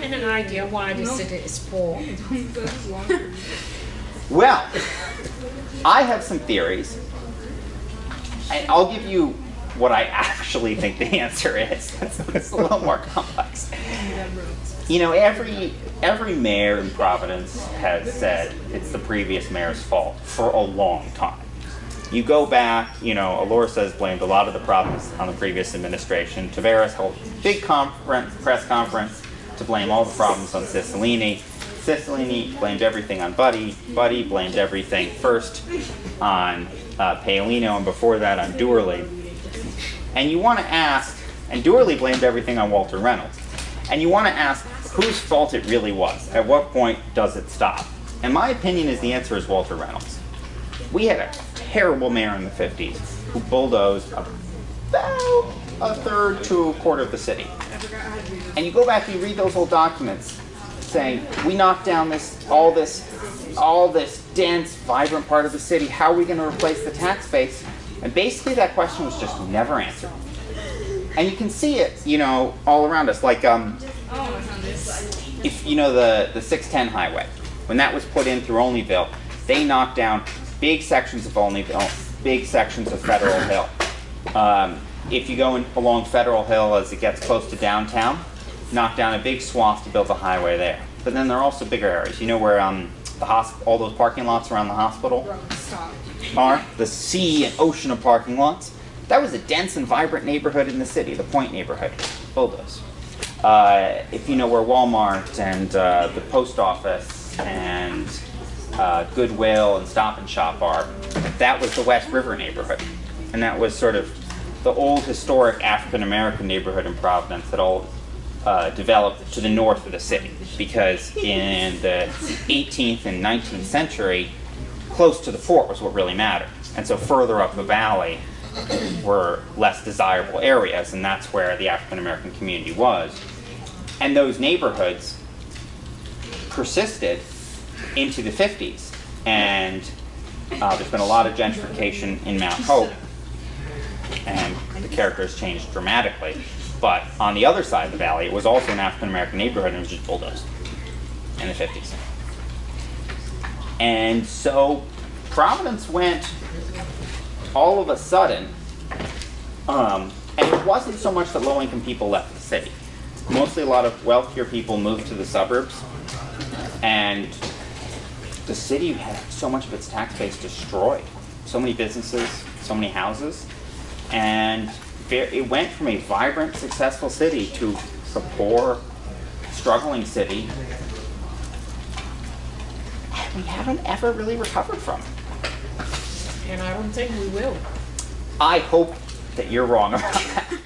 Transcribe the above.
having an idea why the city is poor? Well, I have some theories, and I'll give you what I actually think the answer is. It's a little more complex. You know, every mayor in Providence has said it's the previous mayor's fault for a long time. You go back, you know, Elorza has blamed a lot of the problems on the previous administration. Taveras held a big press conference to blame all the problems on Cicilline. Cicilline blamed everything on Buddy. Buddy blamed everything first on Paolino, and before that on Doorly. And you want to ask, and Doorly blamed everything on Walter Reynolds. And you want to ask whose fault it really was. At what point does it stop? And my opinion is the answer is Walter Reynolds. We had a terrible mayor in the 50s who bulldozed about a third to a quarter of the city. And you go back and you read those old documents saying, we knocked down all this dense, vibrant part of the city. How are we going to replace the tax base? And basically that question was just never answered. And you can see it, you know, all around us. Like, if you know the 610 highway, when that was put in through Olneyville, they knocked down big sections of Olneyville, big sections of Federal Hill. If you go along Federal Hill as it gets close to downtown, knock down a big swath to build a highway there. But then there are also bigger areas. You know where all those parking lots around the hospital are? The sea and ocean of parking lots. That was a dense and vibrant neighborhood in the city, the Point neighborhood. Bulldoze. If you know where Walmart and the post office and Goodwill and Stop and Shop are, that was the West River neighborhood. And that was sort of the old historic African American neighborhood in Providence that all developed to the north of the city. Because in the 18th and 19th century, close to the fort was what really mattered. And so further up the valley were less desirable areas, and that's where the African American community was. And those neighborhoods persisted into the 50s. And there's been a lot of gentrification in Mount Hope, and the character has changed dramatically. But on the other side of the valley, it was also an African American neighborhood, and it was just bulldozed in the 50s. And so Providence went all of a sudden, and it wasn't so much that low-income people left the city. Mostly a lot of wealthier people moved to the suburbs, and the city had so much of its tax base destroyed. So many businesses, so many houses, and it went from a vibrant, successful city to a poor, struggling city. And we haven't ever really recovered from it. And I don't think we will. I hope that you're wrong about that.